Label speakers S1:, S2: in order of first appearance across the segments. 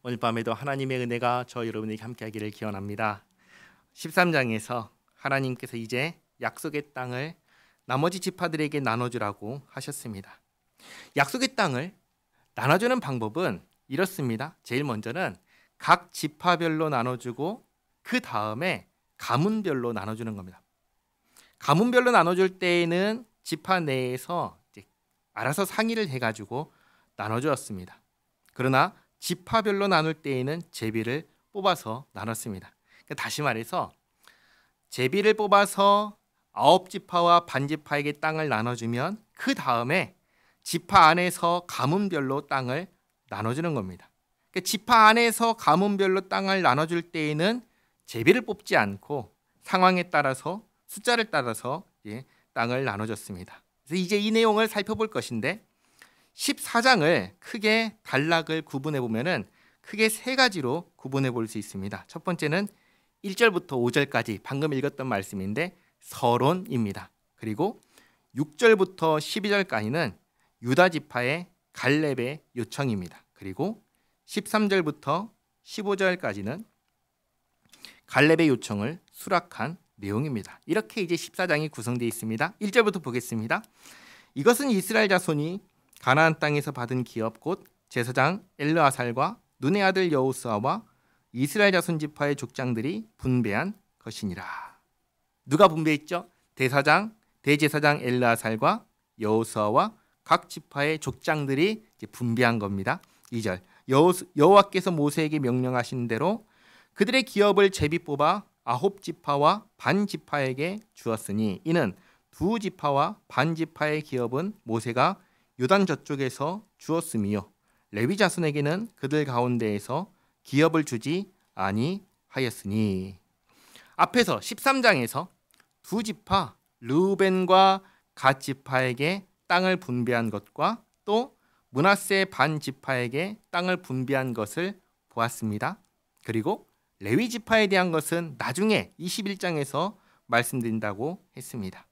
S1: 오늘 밤에도 하나님의 은혜가 저 여러분에게 함께하기를 기원합니다. 13장에서 하나님께서 이제 약속의 땅을 나머지 지파들에게 나눠주라고 하셨습니다. 약속의 땅을 나눠주는 방법은 이렇습니다. 제일 먼저는 각 지파별로 나눠주고 그 다음에 가문별로 나눠주는 겁니다. 가문별로 나눠줄 때에는 지파 내에서 이제 알아서 상의를 해가지고 나눠주었습니다. 그러나 지파별로 나눌 때에는 제비를 뽑아서 나눴습니다. 다시 말해서 제비를 뽑아서 9지파와 반지파에게 땅을 나눠주면 그 다음에 지파 안에서 가문별로 땅을 나눠주는 겁니다. 지파 안에서 가문별로 땅을 나눠줄 때에는 제비를 뽑지 않고 상황에 따라서 숫자를 따라서 땅을 나눠줬습니다. 그래서 이제 이 내용을 살펴볼 것인데 14장을 크게 단락을 구분해 보면은 크게 세 가지로 구분해 볼 수 있습니다. 첫 번째는 1절부터 5절까지 방금 읽었던 말씀인데 서론입니다. 그리고 6절부터 12절까지는 유다 지파의 갈렙의 요청입니다. 그리고 13절부터 15절까지는 갈렙의 요청을 수락한 내용입니다. 이렇게 이제 14장이 구성되어 있습니다. 1절부터 보겠습니다. 이것은 이스라엘 자손이 가나안 땅에서 받은 기업 곧 제사장 엘르아살과 눈의 아들 여호수아와 이스라엘 자손 지파의 족장들이 분배한 것이니라. 누가 분배했죠? 대제사장 엘르아살과 여호수아와 각 지파의 족장들이 이제 분배한 겁니다. 2절 여호와께서 모세에게 명령하신 대로 그들의 기업을 제비 뽑아 9지파와 반지파에게 주었으니 이는 2지파와 반지파의 기업은 모세가 요단 저쪽에서 주었으며 레위 자손에게는 그들 가운데에서 기업을 주지 아니하였으니. 앞에서 13장에서 2지파 르우벤과 갓 지파에게 땅을 분배한 것과 또 므낫세 반지파에게 땅을 분배한 것을 보았습니다. 그리고 레위 지파에 대한 것은 나중에 21장에서 말씀드린다고 했습니다.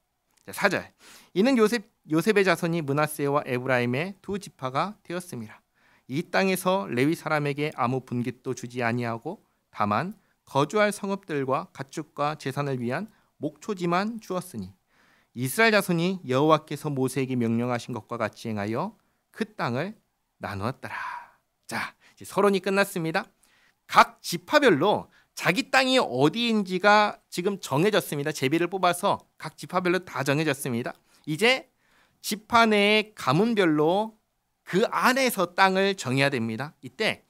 S1: 4절 이는 요셉의 자손이 므낫세와 에브라임의 2지파가 되었습니다. 이 땅에서 레위 사람에게 아무 분깃도 주지 아니하고 다만 거주할 성읍들과 가축과 재산을 위한 목초지만 주었으니 이스라엘 자손이 여호와께서 모세에게 명령하신 것과 같이 행하여 그 땅을 나누었더라. 자, 이제 서론이 끝났습니다. 각 지파별로 자기 땅이 어디인지가 지금 정해졌습니다. 제비를 뽑아서 각 지파별로 다 정해졌습니다. 이제 지파 내의 가문별로 그 안에서 땅을 정해야 됩니다. 이때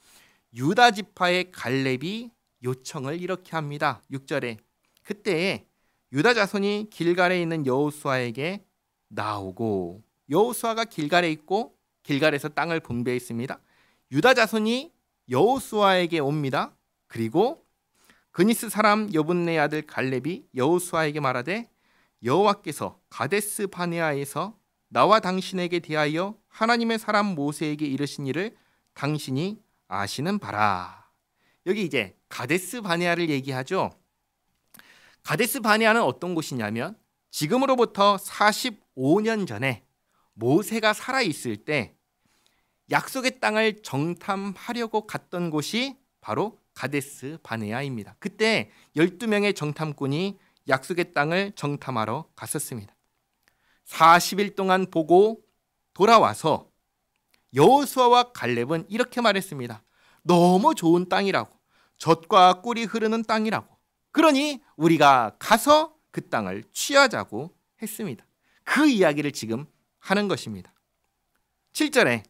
S1: 유다 지파의 갈렙이 요청을 이렇게 합니다. 6절에 그때 유다 자손이 길갈에 있는 여호수아에게 나오고, 여호수아가 길갈에 있고 길갈에서 땅을 분배했습니다. 유다 자손이 여호수아에게 옵니다. 그리고 그니스 사람 여분네 아들 갈렙이 여호수아에게 말하되 여호와께서 가데스 바네아에서 나와 당신에게 대하여 하나님의 사람 모세에게 이르신 일을 당신이 아시는 바라. 여기 이제 가데스 바네아를 얘기하죠. 가데스 바네아는 어떤 곳이냐면 지금으로부터 45년 전에 모세가 살아있을 때 약속의 땅을 정탐하려고 갔던 곳이 바로 가데스 바네아입니다. 그때 12명의 정탐꾼이 약속의 땅을 정탐하러 갔었습니다. 40일 동안 보고 돌아와서 여호수아와 갈렙은 이렇게 말했습니다. 너무 좋은 땅이라고, 젖과 꿀이 흐르는 땅이라고, 그러니 우리가 가서 그 땅을 취하자고 했습니다. 그 이야기를 지금 하는 것입니다. 7절에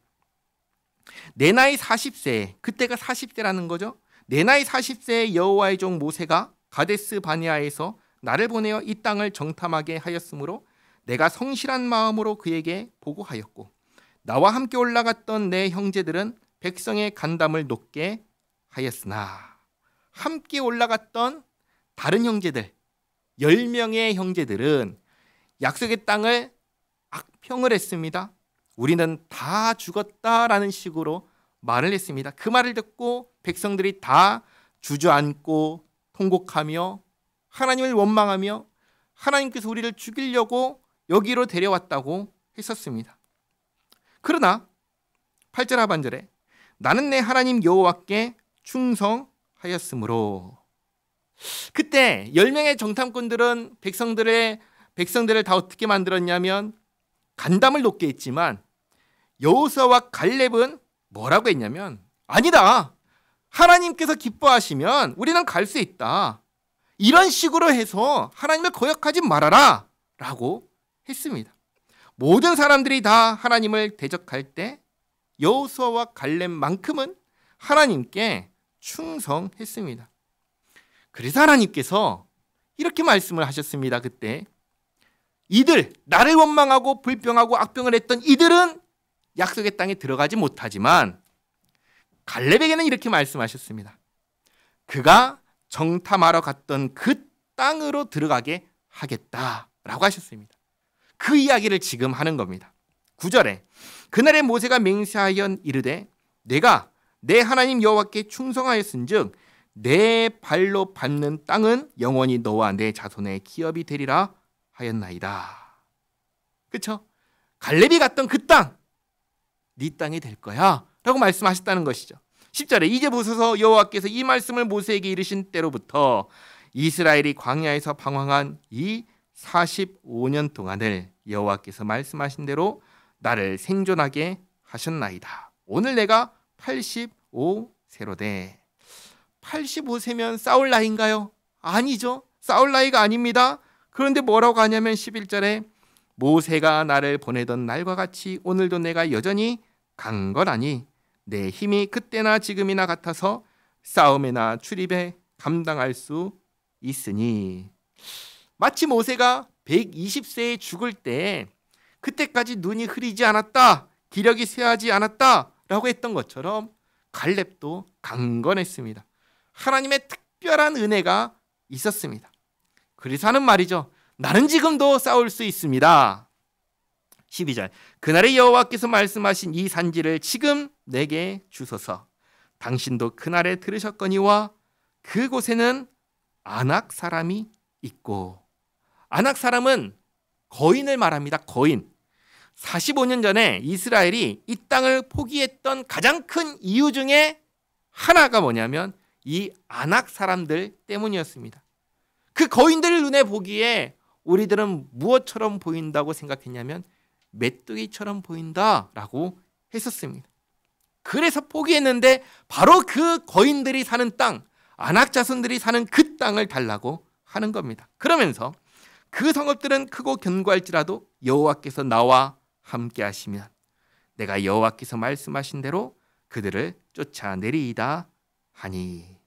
S1: 내 나이 40세, 그때가 40세라는 거죠. 내 나이 40세의 여호와의 종 모세가 가데스 바네아에서 나를 보내어 이 땅을 정탐하게 하였으므로 내가 성실한 마음으로 그에게 보고하였고 나와 함께 올라갔던 내 형제들은 백성의 간담을 높게 하였으나 함께 올라갔던 다른 형제들 10명의 형제들은 약속의 땅을 악평을 했습니다. 우리는 다 죽었다라는 식으로 말을 했습니다. 그 말을 듣고 백성들이 다 주저앉고 통곡하며 하나님을 원망하며 하나님께서 우리를 죽이려고 여기로 데려왔다고 했었습니다. 그러나 8절 하반절에 나는 내 하나님 여호와께 충성하였으므로. 그때 10명의 정탐꾼들은 백성들을 다 어떻게 만들었냐면 간담을 높게 했지만 여호수아와 갈렙은 뭐라고 했냐면 아니다. 하나님께서 기뻐하시면 우리는 갈 수 있다. 이런 식으로 해서 하나님을 거역하지 말아라 라고 했습니다. 모든 사람들이 다 하나님을 대적할 때 여호수아와 갈렙만큼은 하나님께 충성했습니다. 그래서 하나님께서 이렇게 말씀을 하셨습니다. 그때 이들, 나를 원망하고 불평하고 악병을 했던 이들은 약속의 땅에 들어가지 못하지만 갈렙에게는 이렇게 말씀하셨습니다. 그가 정탐하러 갔던 그 땅으로 들어가게 하겠다라고 하셨습니다. 그 이야기를 지금 하는 겁니다. 9절에 그날에 모세가 맹세하여 이르되 내가 내 하나님 여호와께 충성하였은즉 내 발로 밟는 땅은 영원히 너와 내 자손의 기업이 되리라 하였나이다. 그렇죠? 갈렙이 갔던 그 땅, 네 땅이 될 거야 라고 말씀하셨다는 것이죠. 10절에 이제 보소서 여호와께서 이 말씀을 모세에게 이르신 때로부터 이스라엘이 광야에서 방황한 이 45년 동안을 여호와께서 말씀하신 대로 나를 생존하게 하셨나이다. 오늘 내가 85세로되 85세면 싸울 나이인가요? 아니죠. 싸울 나이가 아닙니다. 그런데 뭐라고 하냐면 11절에 모세가 나를 보내던 날과 같이 오늘도 내가 여전히 강건하니 내 힘이 그때나 지금이나 같아서 싸움이나 출입에 감당할 수 있으니. 마치 모세가 120세에 죽을 때 그때까지 눈이 흐리지 않았다, 기력이 쇠하지 않았다라고 했던 것처럼 갈렙도 강건했습니다. 하나님의 특별한 은혜가 있었습니다. 그래서 하는 말이죠. 나는 지금도 싸울 수 있습니다. 12절 그날에 여호와께서 말씀하신 이 산지를 지금 내게 주소서. 당신도 그날에 들으셨거니와 그곳에는 아낙 사람이 있고. 아낙 사람은 거인을 말합니다. 거인. 45년 전에 이스라엘이 이 땅을 포기했던 가장 큰 이유 중에 하나가 뭐냐면 이 아낙 사람들 때문이었습니다. 그 거인들 눈에 보기에 우리들은 무엇처럼 보인다고 생각했냐면 메뚜기처럼 보인다라고 했었습니다. 그래서 포기했는데 바로 그 거인들이 사는 땅, 아낙 자손들이 사는 그 땅을 달라고 하는 겁니다. 그러면서 그 성읍들은 크고 견고할지라도 여호와께서 나와 함께 하시면 내가 여호와께서 말씀하신 대로 그들을 쫓아내리이다 하니.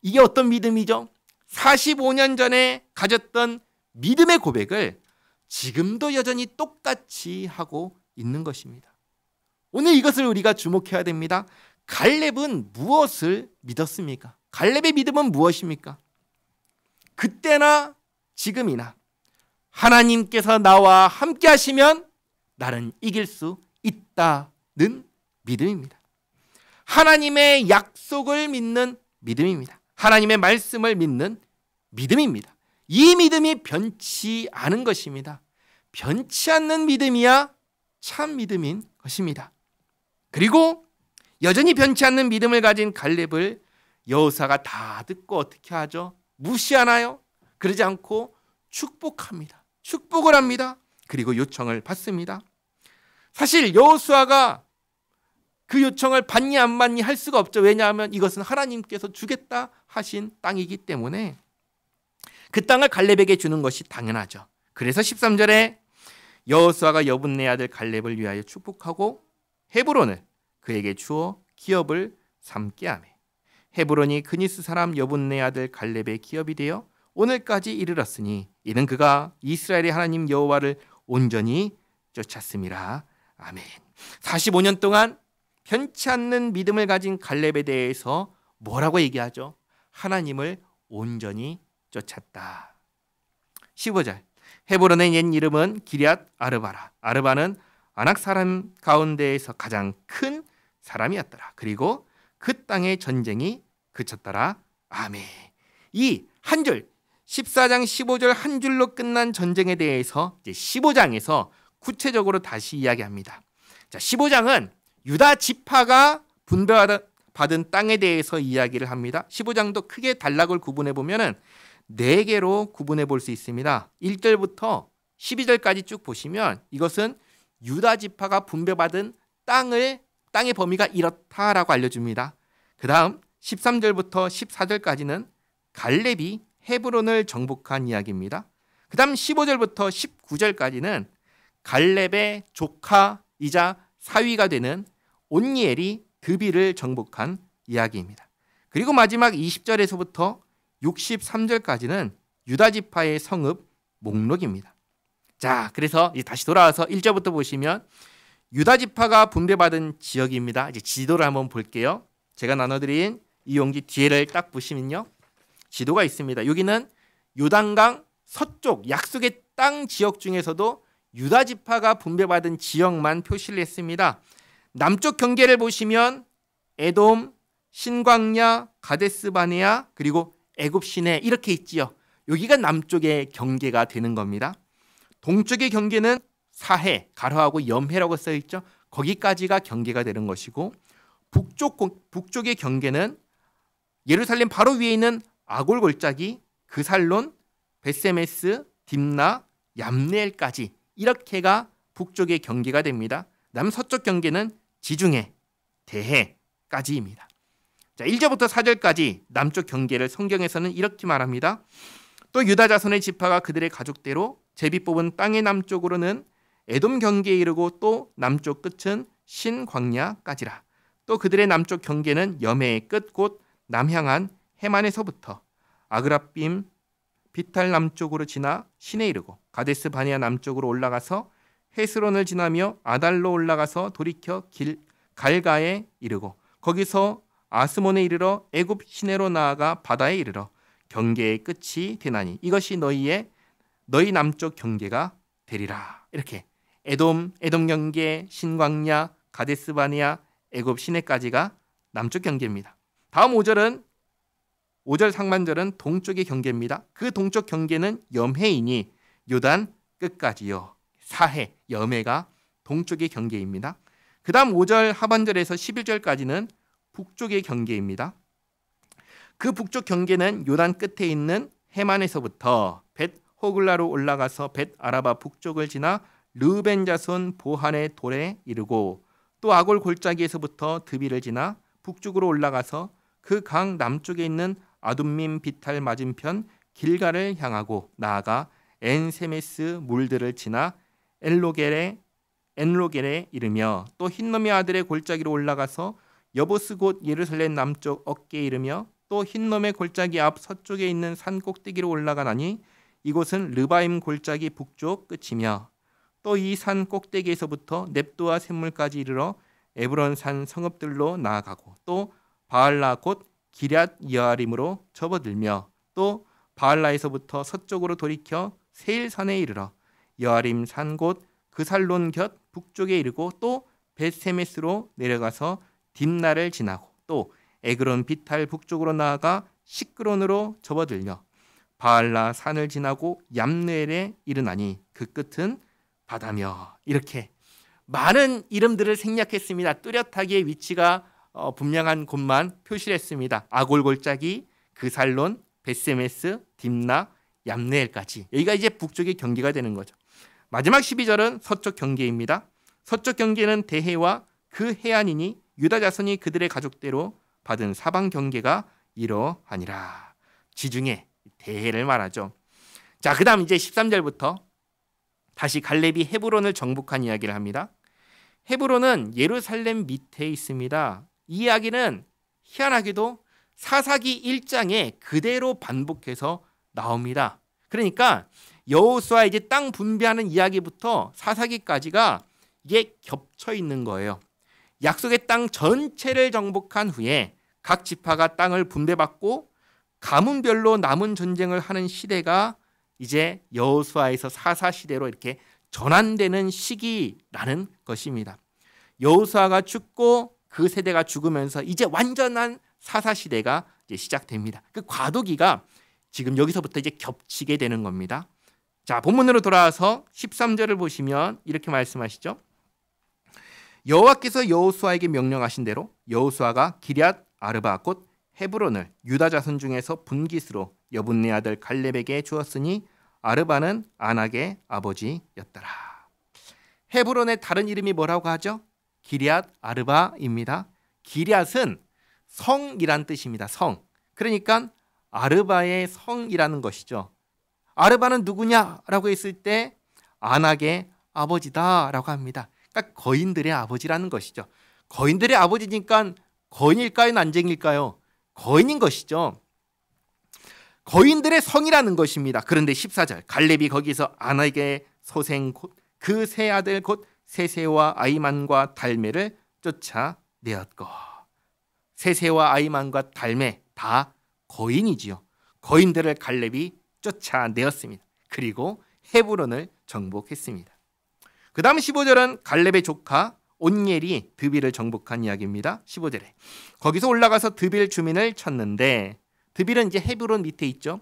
S1: 이게 어떤 믿음이죠? 45년 전에 가졌던 믿음의 고백을 지금도 여전히 똑같이 하고 있는 것입니다. 오늘 이것을 우리가 주목해야 됩니다. 갈렙은 무엇을 믿었습니까? 갈렙의 믿음은 무엇입니까? 그때나 지금이나 하나님께서 나와 함께 하시면 나는 이길 수 있다는 믿음입니다. 하나님의 약속을 믿는 믿음입니다. 하나님의 말씀을 믿는 믿음입니다. 이 믿음이 변치 않은 것입니다. 변치 않는 믿음이야 참 믿음인 것입니다. 그리고 여전히 변치 않는 믿음을 가진 갈렙을 여호수아가 다 듣고 어떻게 하죠? 무시하나요? 그러지 않고 축복합니다. 축복을 합니다. 그리고 요청을 받습니다. 사실 여호수아가 그 요청을 받니 안 받니 할 수가 없죠. 왜냐하면 이것은 하나님께서 주겠다 하신 땅이기 때문에 그 땅을 갈렙에게 주는 것이 당연하죠. 그래서 13절에 여호수아가 여분네 아들 갈렙을 위하여 축복하고 헤브론을 그에게 주어 기업을 삼게 하매 헤브론이 그니스 사람 여분네 아들 갈렙의 기업이 되어 오늘까지 이르렀으니 이는 그가 이스라엘의 하나님 여호와를 온전히 쫓았음이라. 아멘. 45년 동안 변치 않는 믿음을 가진 갈렙에 대해서 뭐라고 얘기하죠? 하나님을 온전히 쫓았다. 15절 헤브론의 옛 이름은 기럇 아르바라. 아르바는 아낙 사람 가운데에서 가장 큰 사람이었더라. 그리고 그 땅의 전쟁이 그쳤더라. 아멘. 이 한 줄 14장 15절 한 줄로 끝난 전쟁에 대해서 이제 15장에서 구체적으로 다시 이야기합니다. 자, 15장은 유다 지파가 받은 땅에 대해서 이야기를 합니다. 15장도 크게 단락을 구분해 보면은 4개로 구분해 볼 수 있습니다. 1절부터 12절까지 쭉 보시면 이것은 유다 지파가 분배받은 땅의 범위가 이렇다라고 알려줍니다. 그 다음 13절부터 14절까지는 갈렙이 헤브론을 정복한 이야기입니다. 그 다음 15절부터 19절까지는 갈렙의 조카이자 사위가 되는 온니엘이 드빌을 정복한 이야기입니다. 그리고 마지막 20절에서부터 63절까지는 유다 지파의 성읍 목록입니다. 자, 그래서 이제 다시 돌아와서 1절부터 보시면 유다 지파가 분배받은 지역입니다. 이제 지도를 한번 볼게요. 제가 나눠드린 이 용지 뒤에를 딱 보시면요, 지도가 있습니다. 여기는 요단강 서쪽 약속의 땅 지역 중에서도 유다 지파가 분배받은 지역만 표시를 했습니다. 남쪽 경계를 보시면 에돔, 신광야, 가데스 바네아, 그리고 애굽 시내 이렇게 있지요. 여기가 남쪽의 경계가 되는 겁니다. 동쪽의 경계는 사해, 가로하고 염해라고 써 있죠. 거기까지가 경계가 되는 것이고, 북쪽의 경계는 예루살렘 바로 위에 있는 아골 골짜기, 그살론, 벳세메스, 딥나, 얌네엘까지 이렇게가 북쪽의 경계가 됩니다. 남서쪽 경계는 지중해, 대해까지입니다. 자, 1절부터 4절까지 남쪽 경계를 성경에서는 이렇게 말합니다. 또 유다 자손의 지파가 그들의 가족대로 제비 뽑은 땅의 남쪽으로는 에돔 경계에 이르고 또 남쪽 끝은 신광야까지라. 또 그들의 남쪽 경계는 염해의 끝 곧 남향한 해만에서부터 아그라빔 비탈 남쪽으로 지나 신에 이르고 가데스 바네아 남쪽으로 올라가서 헤스론을 지나며 아달로 올라가서 돌이켜 갈가에 이르고 거기서 아스몬에 이르러 애굽 시내로 나아가 바다에 이르러 경계의 끝이 되나니 이것이 너희 남쪽 경계가 되리라. 이렇게 에돔 경계, 신광야, 가데스 바네아, 애굽 시내까지가 남쪽 경계입니다. 다음 5절 상반절은 동쪽의 경계입니다. 그 동쪽 경계는 염해이니 요단 끝까지요. 사해, 염해가 동쪽의 경계입니다. 그 다음 5절 하반절에서 11절까지는 북쪽의 경계입니다. 그 북쪽 경계는 요단 끝에 있는 해만에서부터 벳 호글라로 올라가서 벳 아라바 북쪽을 지나 르벤 자손 보한의 돌에 이르고 또 아골 골짜기에서부터 드비를 지나 북쪽으로 올라가서 그 강 남쪽에 있는 아둠밈 비탈 맞은편 길가를 향하고 나아가 엔세메스 물들을 지나 엔로겔에 이르며 또 흰놈의 아들의 골짜기로 올라가서 여보스 곧 예루살렘 남쪽 어깨에 이르며 또 흰놈의 골짜기 앞 서쪽에 있는 산 꼭대기로 올라가나니 이곳은 르바임 골짜기 북쪽 끝이며 또 이 산 꼭대기에서부터 넵도아 샘물까지 이르러 에브론 산 성읍들로 나아가고 또 바알라 곧 기럇 여아림으로 접어들며 또 바알라에서부터 서쪽으로 돌이켜 세일산에 이르러 여아림 산 곧 그살론 곁 북쪽에 이르고 또 벳세메스로 내려가서 딥나를 지나고 또 에그론 비탈 북쪽으로 나아가 시크론으로 접어들며 바알라 산을 지나고 얌느엘에 이르나니 그 끝은 바다며. 이렇게 많은 이름들을 생략했습니다. 뚜렷하게 위치가 분명한 곳만 표시를 했습니다. 아골 골짜기, 그살론, 벳세메스, 딥나, 얌느엘까지. 여기가 이제 북쪽의 경계가 되는 거죠. 마지막 12절은 서쪽 경계입니다. 서쪽 경계는 대해와 그 해안이니 유다 자손이 그들의 가족대로 받은 사방 경계가 이러하니라. 지중해, 대해를 말하죠. 자, 그 다음 이제 13절부터 다시 갈렙이 헤브론을 정복한 이야기를 합니다. 헤브론은 예루살렘 밑에 있습니다. 이 이야기는 희한하게도 사사기 1장에 그대로 반복해서 나옵니다. 그러니까 여호수아 이제 땅 분배하는 이야기부터 사사기까지가 이게 겹쳐 있는 거예요. 약속의 땅 전체를 정복한 후에 각 지파가 땅을 분배받고 가문별로 남은 전쟁을 하는 시대가 이제 여호수아에서 사사 시대로 이렇게 전환되는 시기라는 것입니다. 여호수아가 죽고 그 세대가 죽으면서 이제 완전한 사사 시대가 이제 시작됩니다. 그 과도기가 지금 여기서부터 이제 겹치게 되는 겁니다. 자, 본문으로 돌아와서 13절을 보시면 이렇게 말씀하시죠. 여호와께서 여호수아에게 명령하신 대로 여호수아가 기럇 아르바 곧 헤브론을 유다 자손 중에서 분깃으로 여분네 아들 갈렙에게 주었으니 아르바는 아낙의 아버지였더라. 헤브론의 다른 이름이 뭐라고 하죠? 기럇 아르바입니다. 기럇은 성이란 뜻입니다. 성. 그러니까 아르바의 성이라는 것이죠. 아르바는 누구냐라고 했을 때 아낙의 아버지다라고 합니다. 그러니까 거인들의 아버지라는 것이죠. 거인들의 아버지니까 거인일까요? 난쟁일까요? 거인인 것이죠. 거인들의 성이라는 것입니다. 그런데 14절 갈렙이 거기서 아낙의 소생 곧 그 세 아들 곧 세세와 아이만과 달메를 쫓아내었고, 세세와 아이만과 달메 다 거인이지요. 거인들을 갈렙이 쫓아내었습니다. 그리고 헤브론을 정복했습니다. 그 다음 15절은 갈렙의 조카 온니엘이 드빌을 정복한 이야기입니다. 15절에 거기서 올라가서 드빌 주민을 쳤는데, 드빌은 이제 헤브론 밑에 있죠.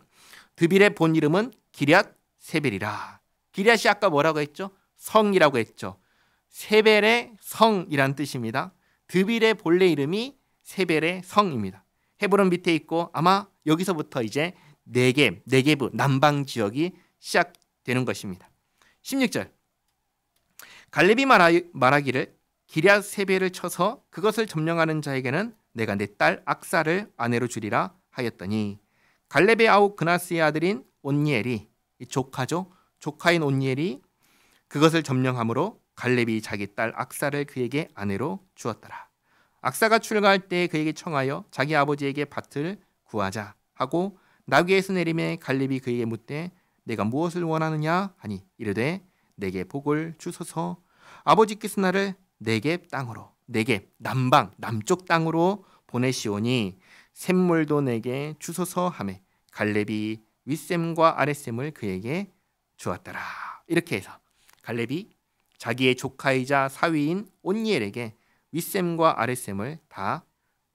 S1: 드빌의 본 이름은 기럇 세벨이라. 기럇이 아까 뭐라고 했죠? 성이라고 했죠. 세벨의 성이란 뜻입니다. 드빌의 본래 이름이 세벨의 성입니다. 헤브론 밑에 있고 아마 여기서부터 이제 네게브 남방 지역이 시작되는 것입니다. 16절 갈렙이 말하기를 기럇 세벨을 쳐서 그것을 점령하는 자에게는 내가 내 딸 악사를 아내로 주리라 하였더니, 갈렙의 아우 그나스의 아들인 온니엘이, 조카죠. 조카인 온니엘이 그것을 점령함으로 갈렙이 자기 딸 악사를 그에게 아내로 주었더라. 악사가 출가할 때 그에게 청하여 자기 아버지에게 밭을 구하자 하고 나귀에서 내리매 갈렙이 그에게 묻되 내가 무엇을 원하느냐 하니 이르되 내게 복을 주소서. 아버지께서 나를 네겝 땅으로, 네겝 남방 남쪽 땅으로 보내시오니 샘물도 내게 주소서 하매 갈렙이 윗샘과 아랫샘을 그에게 주었더라. 이렇게 해서 갈렙이 자기의 조카이자 사위인 온니엘에게 윗샘과 아랫샘을 다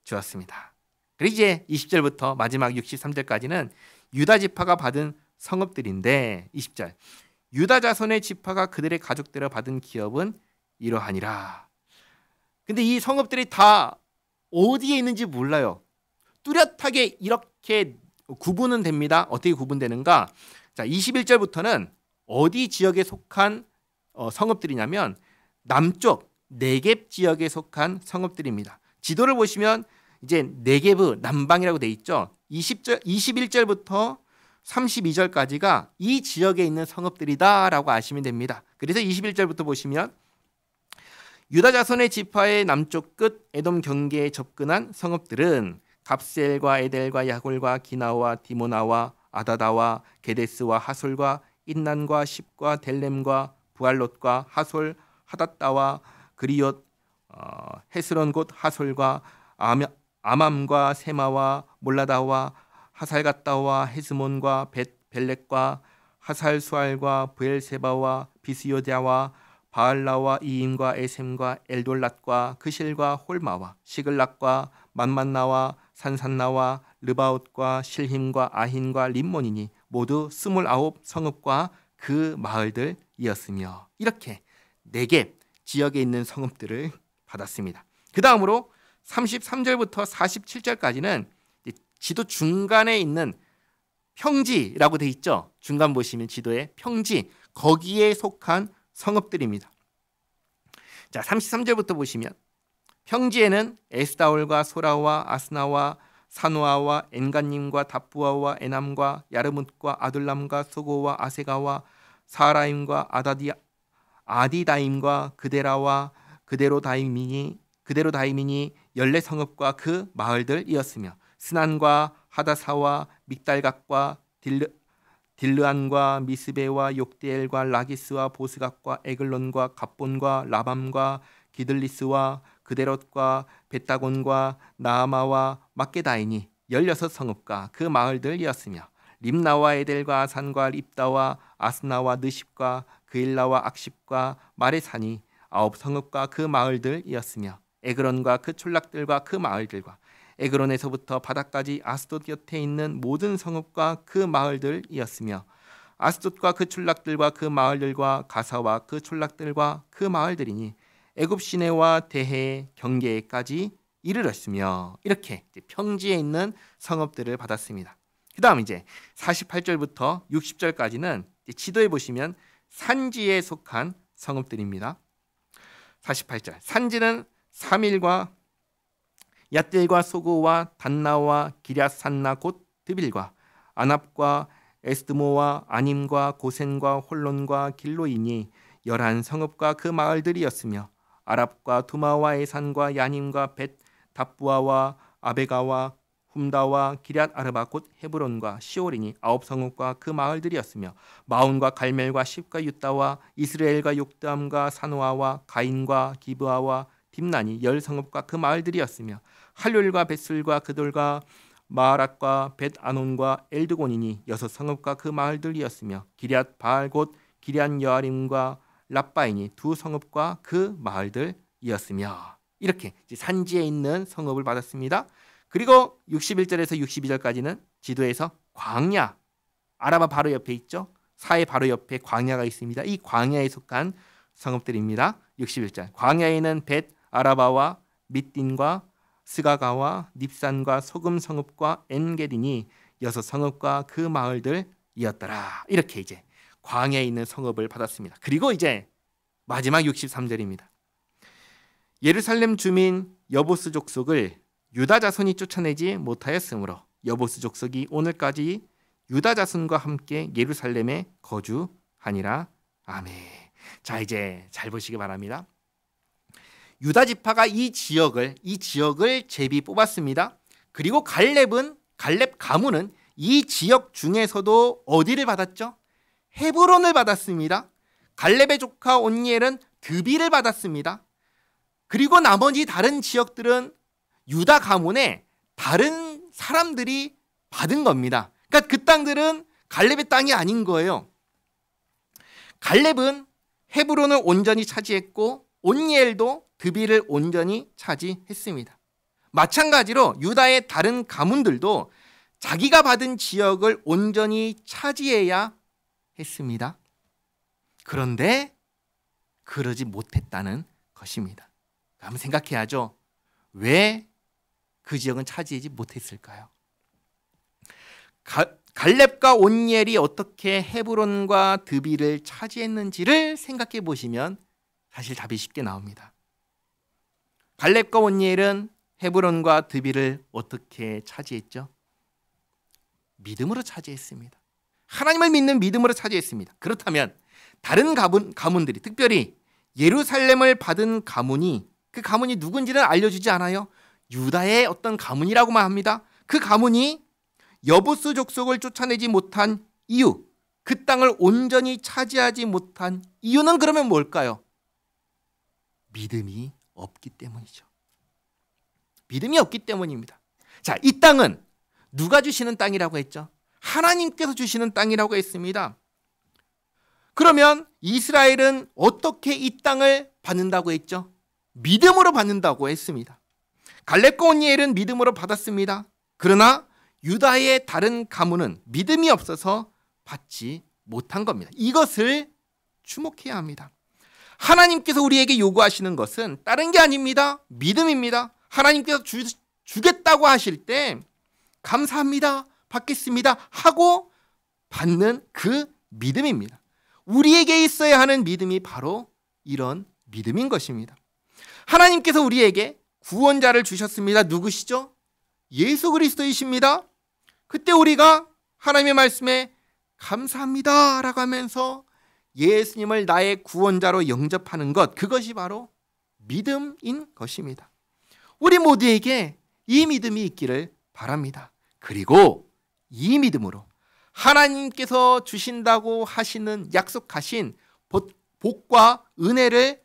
S1: 주었습니다. 그리고 이제 20절부터 마지막 63절까지는 유다 지파가 받은 성읍들인데, 20절 유다 자손의 지파가 그들의 가족들을 받은 기업은 이러하니라. 근데 이 성읍들이 다 어디에 있는지 몰라요. 뚜렷하게 이렇게 구분은 됩니다. 어떻게 구분되는가? 자, 21절부터는 어디 지역에 속한 성읍들이냐면 남쪽 네겝 지역에 속한 성읍들입니다. 지도를 보시면 이제 네겝 남방이라고 돼 있죠. 21절부터 32절까지가 이 지역에 있는 성읍들이다라고 아시면 됩니다. 그래서 21절부터 보시면 유다 자손의 지파의 남쪽 끝 에돔 경계에 접근한 성읍들은 갑셀과 에델과 야골과 기나와 디모나와 아다다와 게데스와 하솔과 인난과 십과 델렘과 부알롯과 하솔 하닷다와 그리옷 헤스론 곧 하솔과 아맘과 세마와 몰라다와 하살갓다와 헤스몬과 벳벨렉과 하살수알과 브엘세바와 비스요자와 바알라와 이임과 에셈과 엘돌랏과 그실과 홀마와 시글락과 만만나와 산산나와 르바웃과 실힘과 아힌과 림몬이니 모두 29 성읍과 그 마을들이었으며, 이렇게 네겝 지역에 있는 성읍들을 받았습니다. 그 다음으로 33절부터 47절까지는 지도 중간에 있는 평지라고 돼 있죠. 중간 보시면 지도에 평지, 거기에 속한 성읍들입니다. 자, 33절부터 보시면 평지에는 에스다올과 소라와 아스나와 사노아와 엔간님과 답부아와 에남과 야르뭇과 아둘람과 소고와 아세가와 사라임과 아디다임과 그데라와 그데로다임이니 14성읍과 그 마을들이었으며, 스난과 하다사와 믹달각과 딜르안과 미스베와 욕디엘과 라기스와 보스각과 에글론과 갑본과 라밤과 기들리스와 그데롯과 벳다곤과 나아마와 막게다이니 16성읍과 그 마을들이었으며, 림나와 에델과 아산과 립다와 아스나와 느십과 그일라와 악십과 마레산이 9성읍과 그 마을들이었으며, 에그론과 그 촌락들과 그 마을들과 에그론에서부터 바다까지 아스돗 곁에 있는 모든 성읍과 그 마을들이었으며, 아스돗과 그 촌락들과 그 마을들과 가사와 그 촌락들과 그 마을들이니 애굽 시내와 대해 경계까지 이르렀으며 이렇게 평지에 있는 성읍들을 받았습니다. 그 다음 이제 48절부터 60절까지는 지도에 보시면 산지에 속한 성읍들입니다. 48절 산지는 사밀과 얏딜과 소고와 단나와 기럇산나 곧 드빌과 아납과 에스드모와 아님과 고센과 홀론과 길로이니 11성읍과 그 마을들이었으며 아랍과 두마와 에산과 야님과 벳 답부아와 아베가와 훔다와 기럇 아르바 곧 헤브론과 시올이니 9성읍과 그 마을들이었으며 마온과 갈멜과 십과 유다와 이스라엘과 욕담과 사노아와 가인과 기브아와 딥나니 10성읍과 그 마을들이었으며 할룰과 벳술과 그돌과 마하락과 벳아논과 엘드곤이니 6성읍과 그 마을들이었으며 기럇 바알 곧 기럇 여아림과 랍바이니 2성읍과 그 마을들이었으며 이렇게 산지에 있는 성읍을 받았습니다. 그리고 61절에서 62절까지는 지도에서 광야, 아라바 바로 옆에 있죠. 사해 바로 옆에 광야가 있습니다. 이 광야에 속한 성읍들입니다. 61절 광야에는 벳 아라바와 밑딘과 스가가와 닙산과 소금 성읍과 엔게디니 6성읍과 그 마을들이었더라. 이렇게 이제 광야에 있는 성읍을 받았습니다. 그리고 이제 마지막 63절입니다. 예루살렘 주민 여보스 족속을 유다 자손이 쫓아내지 못하였으므로 여보스 족속이 오늘까지 유다 자손과 함께 예루살렘에 거주하니라. 아멘. 자, 이제 잘 보시기 바랍니다. 유다 지파가 이 지역을 제비 뽑았습니다. 그리고 갈렙 가문은 이 지역 중에서도 어디를 받았죠? 헤브론을 받았습니다. 갈렙의 조카 온니엘은 드빌을 받았습니다. 그리고 나머지 다른 지역들은 유다 가문의 다른 사람들이 받은 겁니다. 그러니까 그 땅들은 갈렙의 땅이 아닌 거예요. 갈렙은 헤브론을 온전히 차지했고 온니엘도 드빌을 온전히 차지했습니다. 마찬가지로 유다의 다른 가문들도 자기가 받은 지역을 온전히 차지해야 했습니다. 그런데 그러지 못했다는 것입니다. 한번 생각해야죠. 왜 그 지역은 차지하지 못했을까요? 갈렙과 온니엘이 어떻게 헤브론과 드빌을 차지했는지를 생각해 보시면 사실 답이 쉽게 나옵니다. 갈렙과 온니엘은 헤브론과 드빌을 어떻게 차지했죠? 믿음으로 차지했습니다. 하나님을 믿는 믿음으로 차지했습니다. 그렇다면 다른 가문들이 특별히 예루살렘을 받은 가문이 그 가문이 누군지는 알려주지 않아요. 유다의 어떤 가문이라고만 합니다. 그 가문이 여부스 족속을 쫓아내지 못한 이유, 그 땅을 온전히 차지하지 못한 이유는 그러면 뭘까요? 믿음이 없기 때문이죠. 믿음이 없기 때문입니다. 자, 이 땅은 누가 주시는 땅이라고 했죠? 하나님께서 주시는 땅이라고 했습니다. 그러면 이스라엘은 어떻게 이 땅을 받는다고 했죠? 믿음으로 받는다고 했습니다. 갈렙과 온니엘은 믿음으로 받았습니다. 그러나 유다의 다른 가문은 믿음이 없어서 받지 못한 겁니다. 이것을 주목해야 합니다. 하나님께서 우리에게 요구하시는 것은 다른 게 아닙니다. 믿음입니다. 하나님께서 주겠다고 하실 때 감사합니다, 받겠습니다 하고 받는 그 믿음입니다. 우리에게 있어야 하는 믿음이 바로 이런 믿음인 것입니다. 하나님께서 우리에게 구원자를 주셨습니다. 누구시죠? 예수 그리스도이십니다. 그때 우리가 하나님의 말씀에 감사합니다 라고 하면서 예수님을 나의 구원자로 영접하는 것, 그것이 바로 믿음인 것입니다. 우리 모두에게 이 믿음이 있기를 바랍니다. 그리고 이 믿음으로 하나님께서 주신다고 하시는 약속하신 복과 은혜를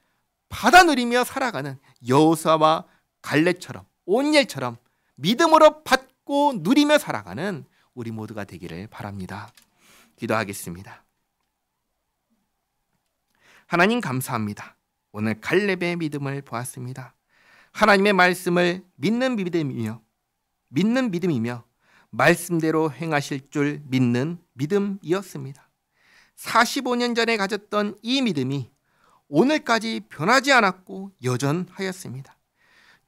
S1: 받아 누리며 살아가는 여호수아와 갈렙처럼 온니엘처럼 믿음으로 받고 누리며 살아가는 우리 모두가 되기를 바랍니다. 기도하겠습니다. 하나님 감사합니다. 오늘 갈렙의 믿음을 보았습니다. 하나님의 말씀을 믿는 믿음이며 말씀대로 행하실 줄 믿는 믿음이었습니다. 45년 전에 가졌던 이 믿음이 오늘까지 변하지 않았고 여전하였습니다.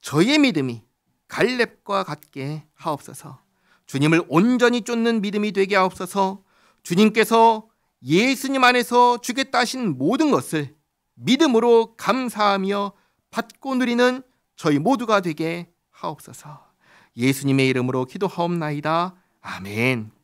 S1: 저희의 믿음이 갈렙과 같게 하옵소서. 주님을 온전히 쫓는 믿음이 되게 하옵소서. 주님께서 예수님 안에서 주겠다 하신 모든 것을 믿음으로 감사하며 받고 누리는 저희 모두가 되게 하옵소서. 예수님의 이름으로 기도하옵나이다. 아멘.